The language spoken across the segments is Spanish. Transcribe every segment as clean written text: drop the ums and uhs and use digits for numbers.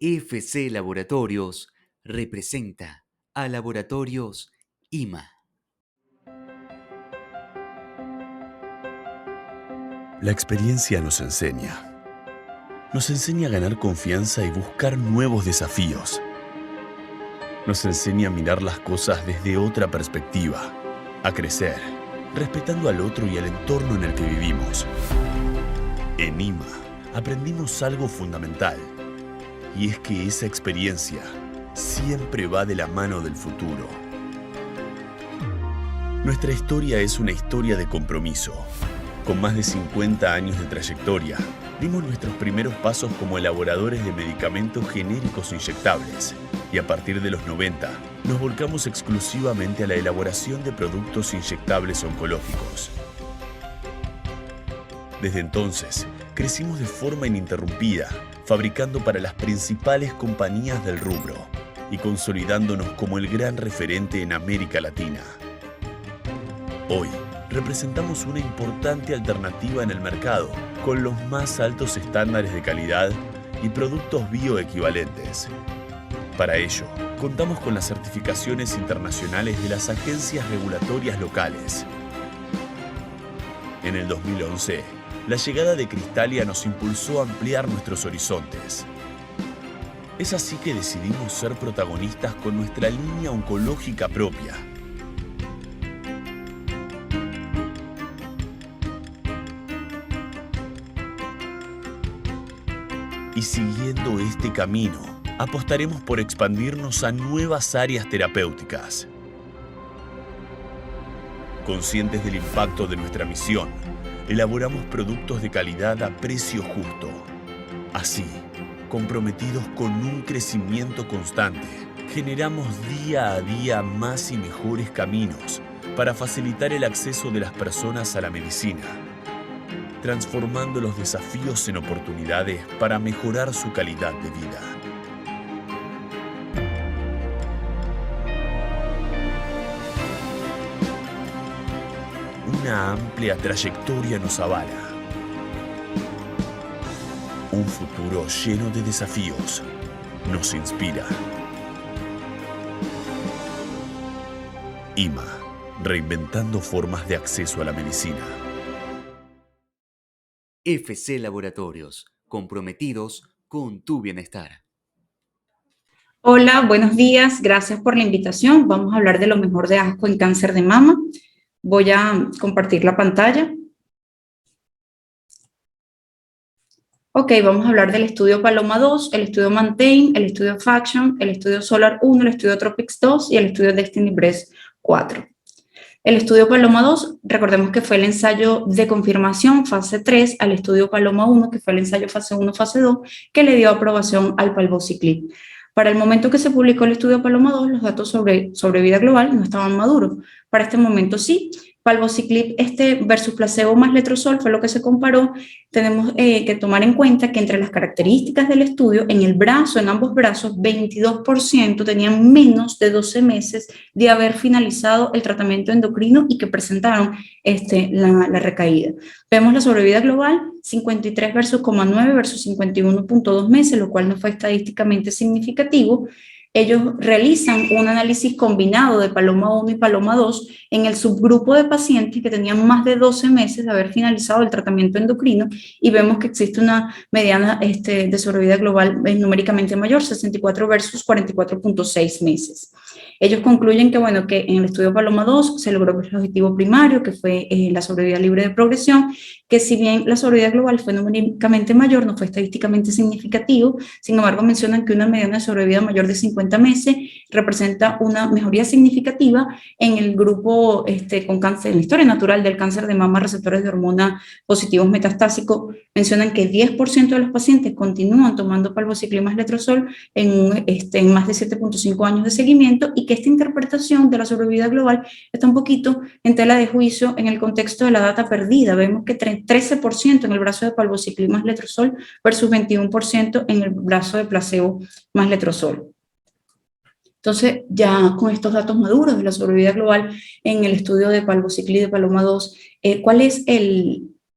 FC Laboratorios representa a Laboratorios IMA. La experiencia nos enseña. Nos enseña a ganar confianza y buscar nuevos desafíos. Nos enseña a mirar las cosas desde otra perspectiva, a crecer, respetando al otro y al entorno en el que vivimos. En IMA aprendimos algo fundamental, y es que esa experiencia siempre va de la mano del futuro. Nuestra historia es una historia de compromiso. Con más de 50 años de trayectoria, dimos nuestros primeros pasos como elaboradores de medicamentos genéricos inyectables y a partir de los 90 nos volcamos exclusivamente a la elaboración de productos inyectables oncológicos. Desde entonces, crecimos de forma ininterrumpida, fabricando para las principales compañías del rubro y consolidándonos como el gran referente en América Latina. Hoy, representamos una importante alternativa en el mercado, con los más altos estándares de calidad y productos bioequivalentes. Para ello, contamos con las certificaciones internacionales de las agencias regulatorias locales. En el 2011, la llegada de Cristalia nos impulsó a ampliar nuestros horizontes. Es así que decidimos ser protagonistas con nuestra línea oncológica propia. Y siguiendo este camino, apostaremos por expandirnos a nuevas áreas terapéuticas. Conscientes del impacto de nuestra misión, elaboramos productos de calidad a precio justo. Así, comprometidos con un crecimiento constante, generamos día a día más y mejores caminos para facilitar el acceso de las personas a la medicina, transformando los desafíos en oportunidades para mejorar su calidad de vida. Una amplia trayectoria nos avala. Un futuro lleno de desafíos nos inspira. IMA, reinventando formas de acceso a la medicina. FC Laboratorios, comprometidos con tu bienestar. Hola, buenos días. Gracias por la invitación. Vamos a hablar de lo mejor de ASCO en cáncer de mama. Voy a compartir la pantalla. Ok, vamos a hablar del estudio Paloma 2, el estudio Maintain, el estudio Faction, el estudio Solar 1, el estudio Tropics 2 y el estudio Destiny Breast 4. El estudio Paloma 2, recordemos que fue el ensayo de confirmación fase 3 al estudio Paloma 1, que fue el ensayo fase 1, fase 2, que le dio aprobación al palbociclib. Para el momento que se publicó el estudio Paloma 2, los datos sobre vida global no estaban maduros. Para este momento sí. Palbociclib versus placebo más letrozol fue lo que se comparó. Tenemos que tomar en cuenta que entre las características del estudio, en ambos brazos, 22% tenían menos de 12 meses de haber finalizado el tratamiento endocrino y que presentaron la recaída. Vemos la sobrevida global, 53 versus 0,9 versus 51.2 meses, lo cual no fue estadísticamente significativo. Ellos realizan un análisis combinado de Paloma 1 y Paloma 2 en el subgrupo de pacientes que tenían más de 12 meses de haber finalizado el tratamiento endocrino y vemos que existe una mediana de sobrevida global numéricamente mayor, 64 versus 44.6 meses. Ellos concluyen que, bueno, que en el estudio Paloma 2 se logró el objetivo primario, que fue la sobrevida libre de progresión, que si bien la sobrevida global fue numéricamente mayor, no fue estadísticamente significativo, sin embargo mencionan que una mediana de sobrevida mayor de 50 meses representa una mejoría significativa en el grupo con cáncer, en la historia natural del cáncer de mama receptores de hormona positivos metastásicos. Mencionan que 10% de los pacientes continúan tomando palbociclib más letrozol en más de 7.5 años de seguimiento y que esta interpretación de la sobrevida global está un poquito en tela de juicio en el contexto de la data perdida. Vemos que 13% en el brazo de palbociclib más letrozol versus 21% en el brazo de placebo más letrozol. Entonces, ya con estos datos maduros de la sobrevida global en el estudio de palbociclib de Paloma 2, ¿cuál es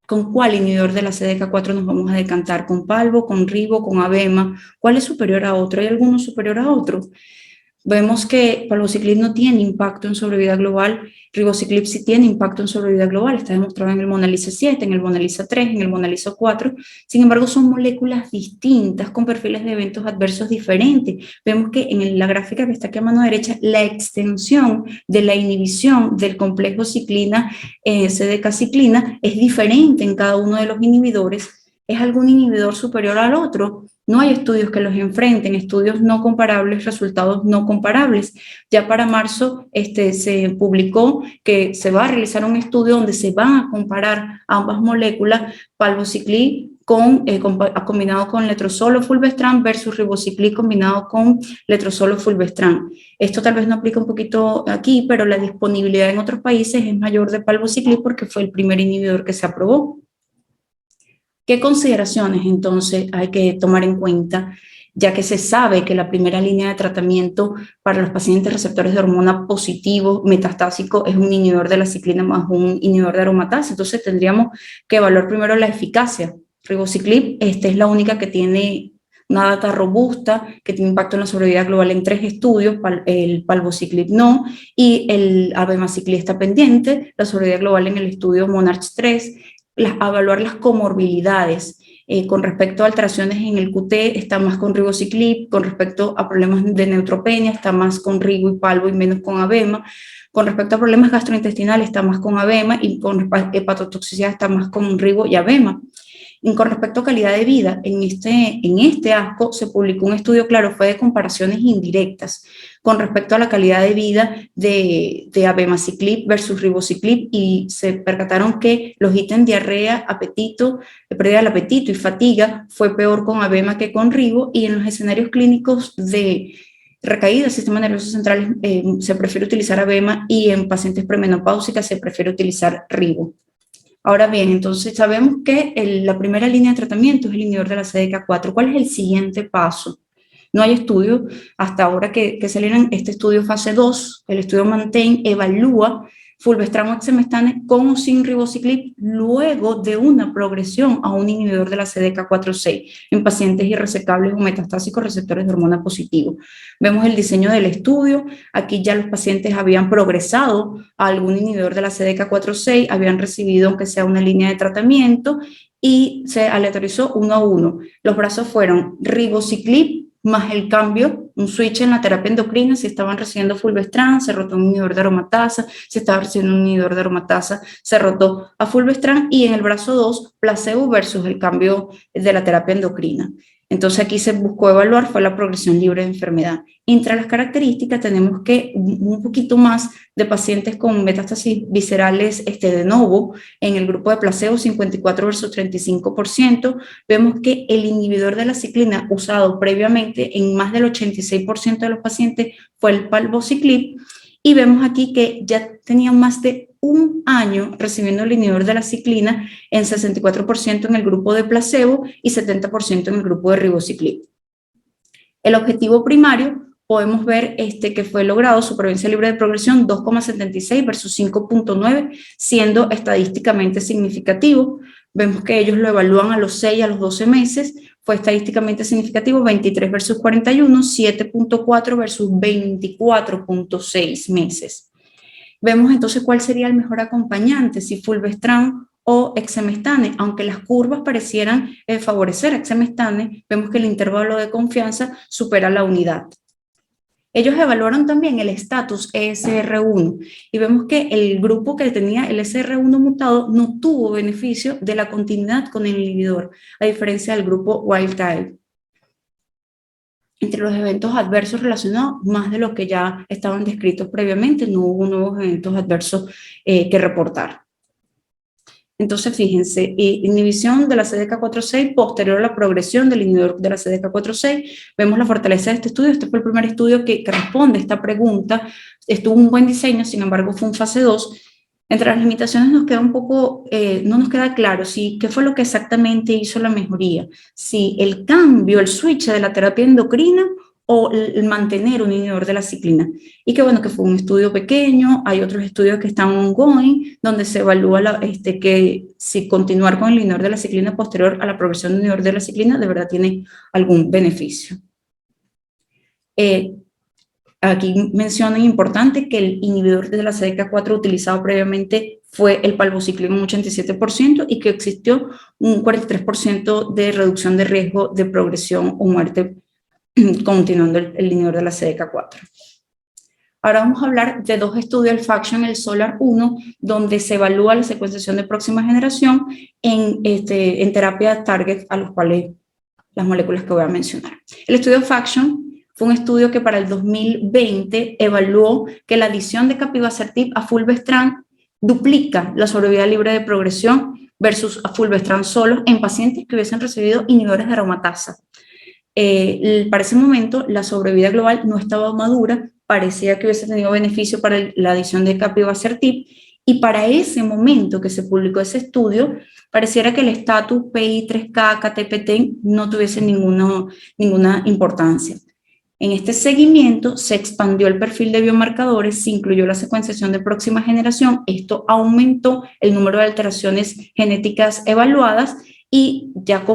¿Con cuál inhibidor de la CDK4 nos vamos a decantar? ¿Con palbo, con ribo, con abema? ¿Cuál es superior a otro? ¿Hay alguno superior a otro? Vemos que palbociclib no tiene impacto en sobrevida global, ribociclib sí tiene impacto en sobrevida global, está demostrado en el MONALEESA 7, en el MONALEESA 3, en el MONALEESA 4, sin embargo son moléculas distintas con perfiles de eventos adversos diferentes. Vemos que en la gráfica que está aquí a mano derecha, la extensión de la inhibición del complejo ciclina, CDK-ciclina, es diferente en cada uno de los inhibidores. ¿Es algún inhibidor superior al otro? No hay estudios que los enfrenten, estudios no comparables, resultados no comparables. Ya para marzo se publicó que se va a realizar un estudio donde se van a comparar ambas moléculas, palbociclib combinado con letrozol o fulvestrant versus ribociclib combinado con letrozol o fulvestrant. Esto tal vez no aplica un poquito aquí, pero la disponibilidad en otros países es mayor de palbociclib porque fue el primer inhibidor que se aprobó. ¿Qué consideraciones entonces hay que tomar en cuenta, ya que se sabe que la primera línea de tratamiento para los pacientes receptores de hormona positivos metastásicos es un inhibidor de la ciclina más un inhibidor de aromatasa? Entonces tendríamos que evaluar primero la eficacia. Ribociclib es la única que tiene una data robusta, que tiene impacto en la sobrevida global en 3 estudios, el palbociclib no, y el abemaciclib está pendiente, la sobrevida global en el estudio MONARCH 3, evaluar las comorbilidades. Con respecto a alteraciones en el QT, está más con ribociclib, con respecto a problemas de neutropenia, está más con ribo y palbo y menos con abema, con respecto a problemas gastrointestinales, está más con abema, y con hepatotoxicidad está más con ribo y abema. Y con respecto a calidad de vida, en este ASCO se publicó un estudio, claro, fue de comparaciones indirectas con respecto a la calidad de vida de abemaciclib versus ribociclib, y se percataron que los ítems diarrea, apetito, pérdida del apetito y fatiga fue peor con abema que con ribo, y en los escenarios clínicos de recaída del sistema nervioso central se prefiere utilizar abema, y en pacientes premenopáusicas se prefiere utilizar ribo. Ahora bien, entonces sabemos que la primera línea de tratamiento es el inhibidor de la CDK4. ¿Cuál es el siguiente paso? No hay estudio hasta ahora que salieron. Este estudio fase 2, el estudio MANTEN, evalúa fulvestrant o exemestane con o sin ribociclib luego de una progresión a un inhibidor de la CDK4/6 en pacientes irresecables o metastásicos receptores de hormona positivo. Vemos el diseño del estudio. Aquí ya los pacientes habían progresado a algún inhibidor de la CDK4/6, habían recibido aunque sea una línea de tratamiento y se aleatorizó 1 a 1. Los brazos fueron ribociclib más el cambio, un switch en la terapia endocrina. Si estaban recibiendo fulvestrant, se rotó un inhibidor de aromatasa. Si estaba recibiendo un inhibidor de aromatasa, se rotó a fulvestrant. Y en el brazo 2, placebo versus el cambio de la terapia endocrina. Entonces aquí se buscó evaluar fue la progresión libre de enfermedad. Entre las características tenemos que un poquito más de pacientes con metástasis viscerales de novo. En el grupo de placebo, 54 versus 35%. Vemos que el inhibidor de la ciclina usado previamente en más del 86% de los pacientes fue el palbociclib. Y vemos aquí que ya tenían más de un año recibiendo el inhibidor de la ciclina en 64% en el grupo de placebo y 70% en el grupo de ribociclib. El objetivo primario, podemos ver que fue logrado supervivencia libre de progresión 2,76 versus 5,9, siendo estadísticamente significativo. Vemos que ellos lo evalúan a los 6 y a los 12 meses, fue estadísticamente significativo, 23 versus 41, 7,4 versus 24,6 meses. Vemos entonces cuál sería el mejor acompañante, si fulvestrant o exemestane. Aunque las curvas parecieran favorecer a exemestane, vemos que el intervalo de confianza supera la unidad. Ellos evaluaron también el estatus ESR1 y vemos que el grupo que tenía el ESR1 mutado no tuvo beneficio de la continuidad con el inhibidor, a diferencia del grupo wild type. Entre los eventos adversos relacionados, más de lo que ya estaban descritos previamente, no hubo nuevos eventos adversos que reportar. Entonces, fíjense, inhibición de la CDK4/6 posterior a la progresión del inhibidor de la CDK4/6. Vemos la fortaleza de este estudio. Este fue el primer estudio que responde a esta pregunta. Estuvo un buen diseño, sin embargo, fue un fase 2. Entre las limitaciones nos queda un poco, no nos queda claro qué fue lo que exactamente hizo la mejoría. Si el cambio, el switch de la terapia endocrina o el mantener un inhibidor de la ciclina. Y que bueno, que fue un estudio pequeño, hay otros estudios que están ongoing, donde se evalúa que si continuar con el inhibidor de la ciclina posterior a la progresión del inhibidor de la ciclina de verdad tiene algún beneficio. Aquí mencionan importante que el inhibidor de la CDK4 utilizado previamente fue el palbociclib un 87% y que existió un 43% de reducción de riesgo de progresión o muerte continuando el inhibidor de la CDK4. Ahora vamos a hablar de dos estudios, el FACTION y el SOLAR-1, donde se evalúa la secuenciación de próxima generación en terapia target, a los cuales las moléculas que voy a mencionar. El estudio FACTION fue un estudio que para el 2020 evaluó que la adición de capivasertib a fulvestrant duplica la sobrevida libre de progresión versus a fulvestrant solo en pacientes que hubiesen recibido inhibidores de aromatasa. Para ese momento la sobrevida global no estaba madura, parecía que hubiese tenido beneficio para la adición de capivasertib, y para ese momento que se publicó ese estudio, pareciera que el estatus PI3K, KTPT no tuviese ninguna importancia. En este seguimiento se expandió el perfil de biomarcadores, se incluyó la secuenciación de próxima generación, esto aumentó el número de alteraciones genéticas evaluadas y ya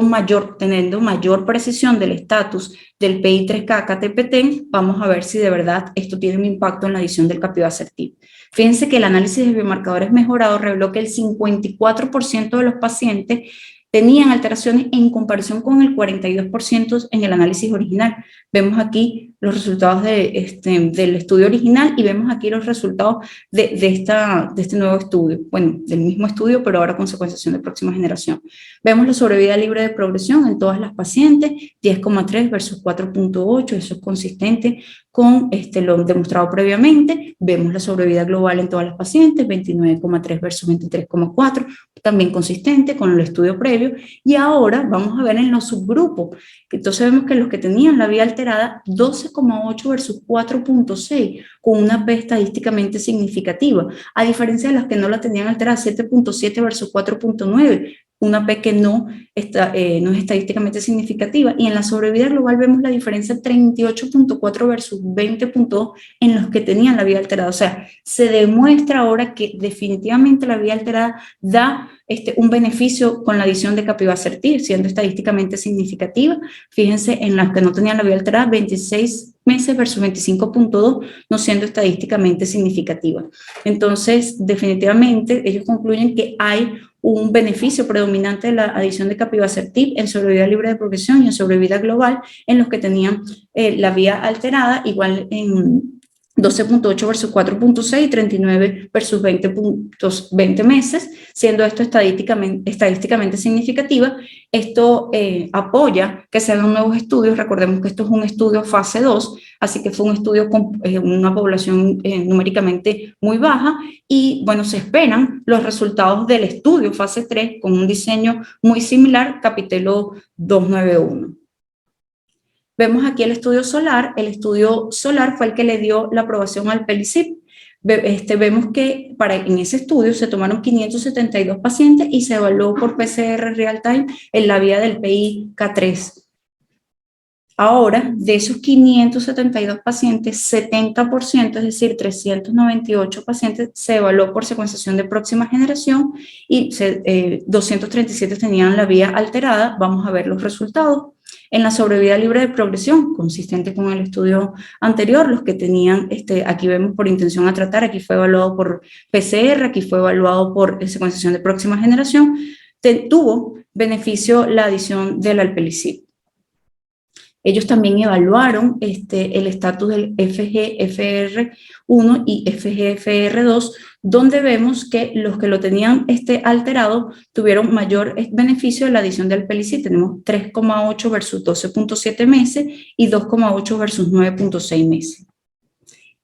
teniendo mayor precisión del estatus del PI3K KTPT, vamos a ver si de verdad esto tiene un impacto en la adición del capivasertib. Fíjense que el análisis de biomarcadores mejorado reveló que el 54% de los pacientes tenían alteraciones en comparación con el 42% en el análisis original. Vemos aquí los resultados del estudio original y vemos aquí los resultados de este nuevo estudio. Bueno, del mismo estudio, pero ahora con secuenciación de próxima generación. Vemos la sobrevida libre de progresión en todas las pacientes, 10,3 versus 4,8, eso es consistente con lo demostrado previamente. Vemos la sobrevida global en todas las pacientes, 29,3 versus 23,4, también consistente con el estudio previo. Y ahora vamos a ver en los subgrupos. Entonces vemos que los que tenían la vía alterada, 12,8 versus 4,6, con una P estadísticamente significativa, a diferencia de las que no la tenían alterada, 7,7 versus 4,9, una P que no es estadísticamente significativa. Y en la sobrevida global vemos la diferencia 38,4 versus 20,2 en los que tenían la vía alterada. O sea, se demuestra ahora que definitivamente la vía alterada da un beneficio con la adición de capivasertib, siendo estadísticamente significativa. Fíjense en las que no tenían la vía alterada, 26 meses versus 25,2, no siendo estadísticamente significativa. Entonces, definitivamente, ellos concluyen que hay un beneficio predominante de la adición de capivasertib en sobrevida libre de progresión y en sobrevida global en los que tenían la vía alterada, igual en 12,8 versus 4,6 y 39 versus 20 meses, siendo esto estadísticamente significativa. Esto apoya que se hagan nuevos estudios. Recordemos que esto es un estudio fase 2, así que fue un estudio con una población numéricamente muy baja y bueno, se esperan los resultados del estudio fase 3 con un diseño muy similar, Capitelo 291. Vemos aquí el estudio SOLAR. El estudio SOLAR fue el que le dio la aprobación al Pelicip. Vemos que en ese estudio se tomaron 572 pacientes y se evaluó por PCR real time en la vía del PI-K3. Ahora, de esos 572 pacientes, 70%, es decir, 398 pacientes, se evaluó por secuenciación de próxima generación y 237 tenían la vía alterada. Vamos a ver los resultados. En la sobrevida libre de progresión, consistente con el estudio anterior, los que tenían, aquí vemos por intención a tratar, aquí fue evaluado por PCR, aquí fue evaluado por secuenciación de próxima generación, tuvo beneficio la adición del alpelisib. Ellos también evaluaron el estatus del FGFR1 y FGFR2, donde vemos que los que lo tenían alterado tuvieron mayor beneficio de la adición del alpelisib. Tenemos 3,8 versus 12,7 meses y 2,8 versus 9,6 meses.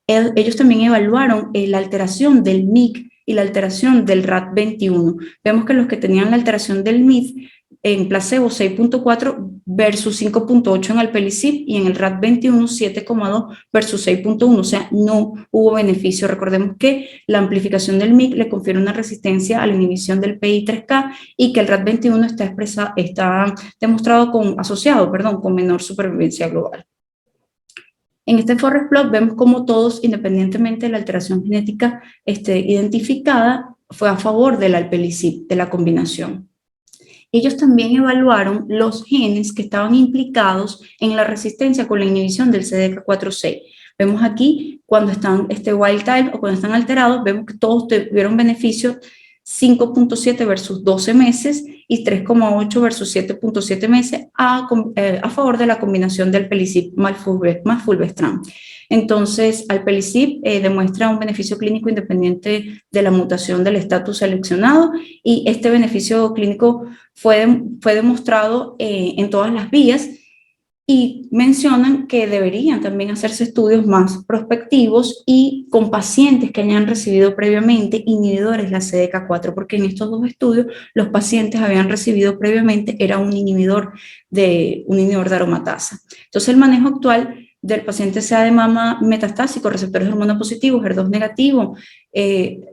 Ellos también evaluaron la alteración del MYC y la alteración del RAT21. Vemos que los que tenían la alteración del MYC en placebo 6,4 versus 5,8 en alpelisib y en el RAT21 7,2 versus 6,1, o sea, no hubo beneficio. Recordemos que la amplificación del MYC le confiere una resistencia a la inhibición del PI3K y que el RAT21 está demostrado asociado con menor supervivencia global. En este forest plot vemos cómo todos, independientemente de la alteración genética identificada, fue a favor del alpelisib, de la combinación. Ellos también evaluaron los genes que estaban implicados en la resistencia con la inhibición del CDK4/6. Vemos aquí cuando están wild type o cuando están alterados, vemos que todos tuvieron beneficio 5.7 versus 12 meses y 3.8 versus 7.7 meses a favor de la combinación del alpelisib más fulvestrant. Entonces, alpelisib demuestra un beneficio clínico independiente de la mutación del estatus seleccionado y este beneficio clínico fue demostrado en todas las vías y mencionan que deberían también hacerse estudios más prospectivos y con pacientes que hayan recibido previamente inhibidores de la CDK4, porque en estos dos estudios los pacientes habían recibido previamente, era un inhibidor de aromatasa. Entonces el manejo actual del paciente sea de mama metastásico, receptores de hormona positivos, HER2 negativo,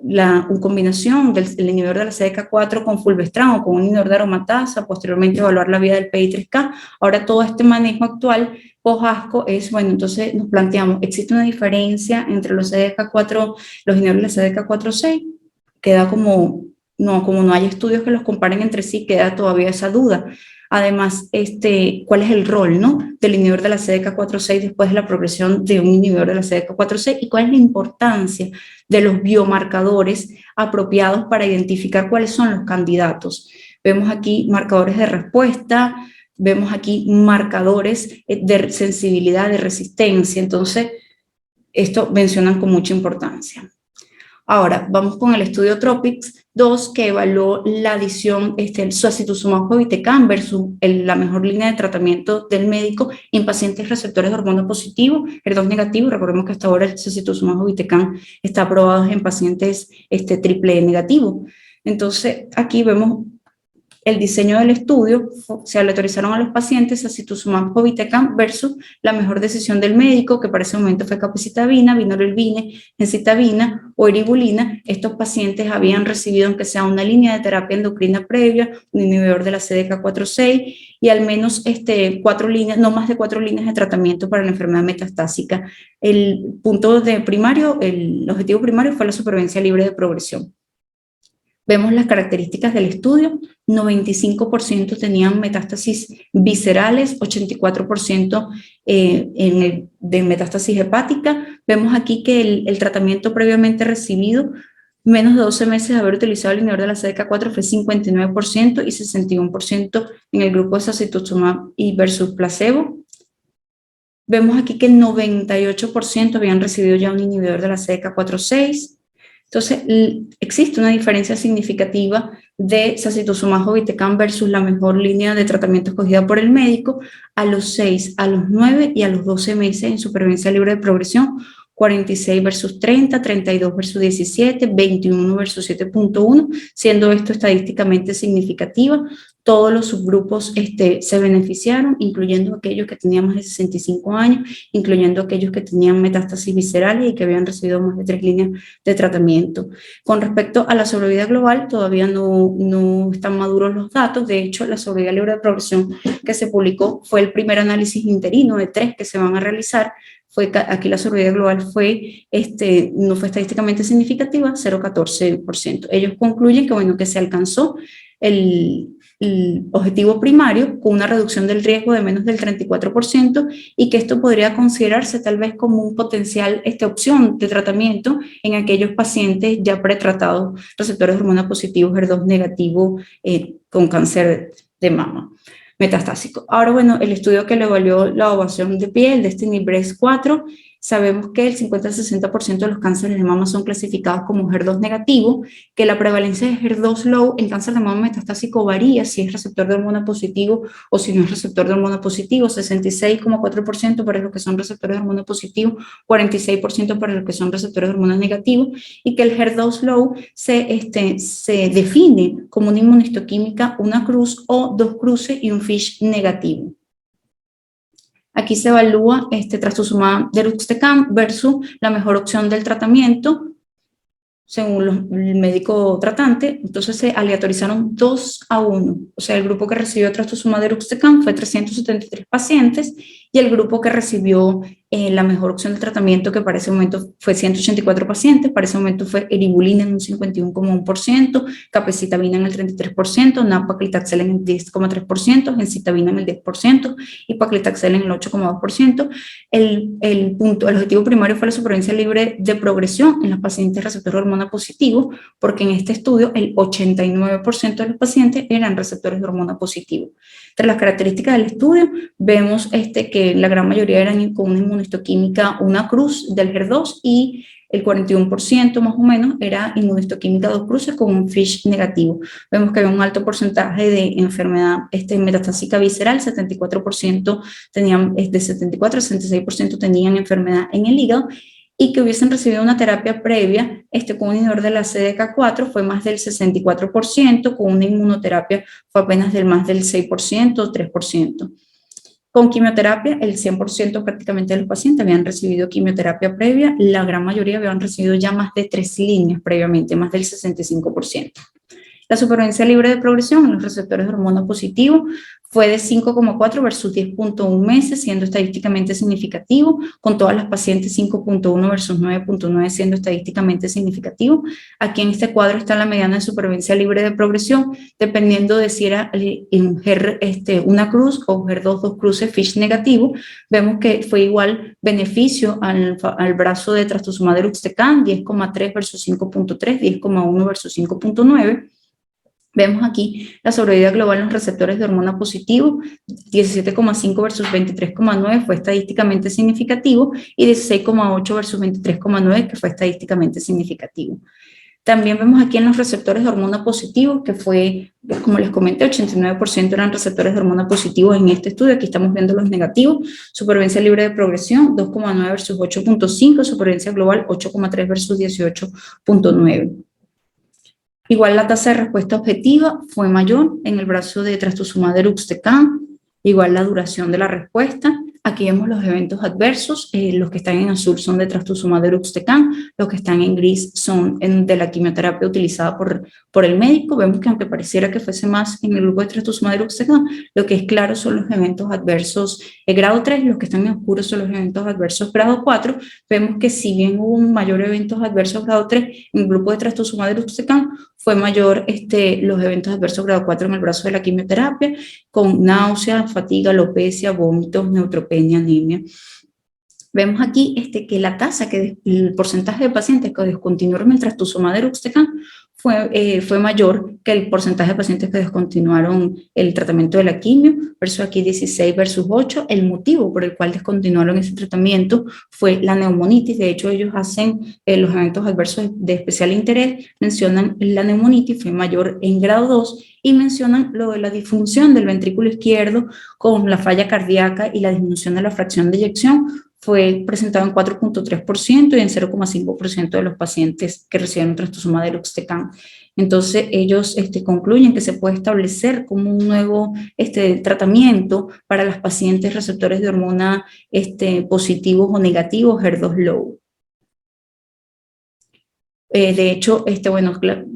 una combinación del inhibidor de la CDK4 con fulvestrant o con un inhibidor de aromatasa, posteriormente evaluar la vía del PI3K. Ahora todo este manejo actual post-ASCO es, bueno, entonces nos planteamos, ¿existe una diferencia entre los CDK4, los inhibidores de la CDK4/6? Queda como no hay estudios que los comparen entre sí, queda todavía esa duda. Además, ¿cuál es el rol, ¿no?, del inhibidor de la CDK4/6 después de la progresión de un inhibidor de la CDK4/6 y cuál es la importancia de los biomarcadores apropiados para identificar cuáles son los candidatos? Vemos aquí marcadores de respuesta, vemos aquí marcadores de sensibilidad, de resistencia, entonces esto mencionan con mucha importancia. Ahora, vamos con el estudio TROPiCS-2 que evaluó la adición sacituzumab govitecan versus la mejor línea de tratamiento del médico en pacientes receptores de hormona positivo, HER2 negativo. Recordemos que hasta ahora el sacituzumab govitecan está aprobado en pacientes triple negativo. Entonces, aquí vemos el diseño del estudio. Se aleatorizaron a los pacientes sacituzumab govitecan versus la mejor decisión del médico, que para ese momento fue capecitabina, vinorelbine, gencitabina o eribulina. Estos pacientes habían recibido, aunque sea una línea de terapia endocrina previa, un inhibidor de la CDK4/6 y al menos 4 líneas, no más de 4 líneas de tratamiento para la enfermedad metastásica. El objetivo primario fue la supervivencia libre de progresión. Vemos las características del estudio: 95% tenían metástasis viscerales, 84% de metástasis hepática. Vemos aquí que el tratamiento previamente recibido, menos de 12 meses de haber utilizado el inhibidor de la CDK4, fue 59% y 61% en el grupo de sacituzumab y versus placebo. Vemos aquí que el 98% habían recibido ya un inhibidor de la CDK4/6. Entonces, existe una diferencia significativa de sacituzumab govitecan versus la mejor línea de tratamiento escogida por el médico a los 6, a los 9 y a los 12 meses en supervivencia libre de progresión: 46 versus 30, 32 versus 17, 21 versus 7.1, siendo esto estadísticamente significativa. Todos los subgrupos se beneficiaron, incluyendo aquellos que tenían más de 65 años, incluyendo aquellos que tenían metástasis viscerales y que habían recibido más de 3 líneas de tratamiento. Con respecto a la sobrevida global, todavía no están maduros los datos. De hecho, la sobrevida libre de progresión que se publicó fue el primer análisis interino de 3 que se van a realizar. Aquí la sobrevida global no fue estadísticamente significativa, 0,14%. Ellos concluyen que, bueno, que se alcanzó el objetivo primario con una reducción del riesgo de menos del 34% y que esto podría considerarse tal vez como un potencial opción de tratamiento en aquellos pacientes ya pretratados, receptores de hormona positivos, HER2 negativo, con cáncer de mama metastásico. Ahora, bueno, el estudio que le valió la ovación de pie, el DESTINY-Breast4, sabemos que el 50-60% de los cánceres de mama son clasificados como HER2 negativo, que la prevalencia de HER2 low en cáncer de mama metastásico varía si es receptor de hormona positivo o si no es receptor de hormona positivo: 66,4% para los que son receptores de hormona positivo, 46% para los que son receptores de hormona negativo, y que el HER2 low se define como una inmunohistoquímica, una cruz o 2 cruces y un FISH negativo. Aquí se evalúa trastuzumab deruxtecan versus la mejor opción del tratamiento según el médico tratante. Entonces se aleatorizaron 2-1, o sea, el grupo que recibió trastuzumab deruxtecan fue 373 pacientes y el grupo que recibió La mejor opción de tratamiento que para ese momento fue 184 pacientes, para ese momento fue eribulina en un 51,1%, capecitabina en el 33%, nab-paclitaxel en el 10,3%, gencitabina en el 10% y paclitaxel en el 8,2%. El objetivo primario fue la supervivencia libre de progresión en los pacientes receptores de hormona positivo, porque en este estudio el 89% de los pacientes eran receptores de hormona positivo. Entre las características del estudio, vemos que la gran mayoría eran con una inmunohistoquímica, una cruz del HER2 y el 41% más o menos era inmunohistoquímica 2 cruces con un FISH negativo. Vemos que había un alto porcentaje de enfermedad metastásica visceral, 74% tenían, de 74 a 66% tenían enfermedad en el hígado, y que hubiesen recibido una terapia previa con un inhibidor de la CDK4 fue más del 64%, con una inmunoterapia fue apenas más del 6% o 3%. Con quimioterapia, el 100% prácticamente de los pacientes habían recibido quimioterapia previa, la gran mayoría habían recibido ya más de 3 líneas previamente, más del 65%. La supervivencia libre de progresión en los receptores de hormona positivo fue de 5,4 versus 10,1 meses, siendo estadísticamente significativo, con todas las pacientes 5,1 versus 9,9 siendo estadísticamente significativo. Aquí en este cuadro está la mediana de supervivencia libre de progresión, dependiendo de si era una cruz o HER2 2 cruces FISH negativo. Vemos que fue igual beneficio al brazo de trastuzumab deruxtecan, 10,3 versus 5,3, 10,1 versus 5,9. Vemos aquí la sobrevida global en los receptores de hormona positivo, 17,5 versus 23,9 fue estadísticamente significativo y 16,8 versus 23,9 que fue estadísticamente significativo. También vemos aquí en los receptores de hormona positivo que fue, como les comenté, 89% eran receptores de hormona positivo en este estudio. Aquí estamos viendo los negativos. Supervivencia libre de progresión, 2,9 versus 8,5, supervivencia global 8,3 versus 18,9. Igual la tasa de respuesta objetiva fue mayor en el brazo de trastuzumab deruxtecan, igual la duración de la respuesta. Aquí vemos los eventos adversos, los que están en azul son de trastuzumab deruxtecan, los que están en gris son de la quimioterapia utilizada por el médico. Vemos que aunque pareciera que fuese más en el grupo de trastuzumab deruxtecan, lo que es claro son los eventos adversos grado 3, los que están en oscuro son los eventos adversos grado 4. Vemos que si bien hubo un mayor eventos adversos grado 3 en el grupo de trastuzumab deruxtecan, fue mayor los eventos adversos grado 4 en el brazo de la quimioterapia, con náusea, fatiga, alopecia, vómitos, neutropenia, anemia. Vemos aquí que la tasa, el porcentaje de pacientes que descontinuaron el trastuzumab deruxtecan fue mayor que el porcentaje de pacientes que descontinuaron el tratamiento de la quimio, versus aquí 16 versus 8. El motivo por el cual descontinuaron ese tratamiento fue la neumonitis. De hecho, ellos hacen los eventos adversos de especial interés, mencionan la neumonitis, fue mayor en grado 2, y mencionan lo de la disfunción del ventrículo izquierdo con la falla cardíaca y la disminución de la fracción de eyección. Fue presentado en 4,3% y en 0,5% de los pacientes que recibieron trastuzumab deruxtecan. Entonces, ellos concluyen que se puede establecer como un nuevo tratamiento para las pacientes receptores de hormona positivos o negativos, HER2 low. De hecho,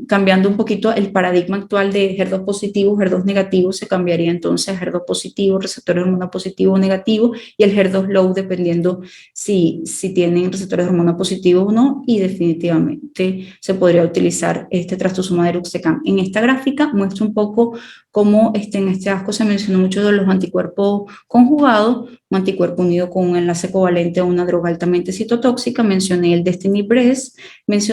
cambiando un poquito el paradigma actual de HER2 positivo, HER2 negativo, se cambiaría entonces a HER2 positivo, receptor de hormona positivo o negativo, y el HER2 low dependiendo si tienen receptores de hormona positivo o no, y definitivamente se podría utilizar trastuzumab deruxtecan. En esta gráfica muestra un poco cómo en este asco se mencionó mucho de los anticuerpos conjugados, un anticuerpo unido con un enlace covalente a una droga altamente citotóxica. Mencioné el Destiny-Breast,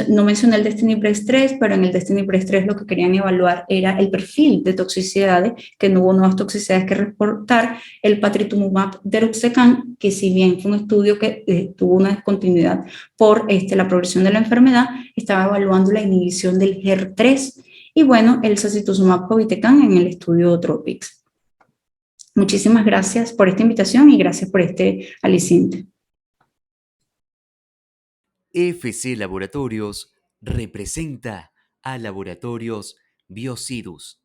no mencioné el Destiny-Breast 3, pero en el Destiny-Breast 3 lo que querían evaluar era el perfil de toxicidades, que no hubo nuevas toxicidades que reportar. El patritumumab deruxtecan, que si bien fue un estudio que tuvo una discontinuidad por la progresión de la enfermedad, estaba evaluando la inhibición del HER3, y bueno, el sacituzumab govitecan en el estudio TROPICS. Muchísimas gracias por esta invitación y gracias por este aliciente. FC Laboratorios representa a Laboratorios Biocidus.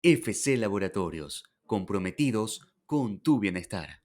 FC Laboratorios, comprometidos con tu bienestar.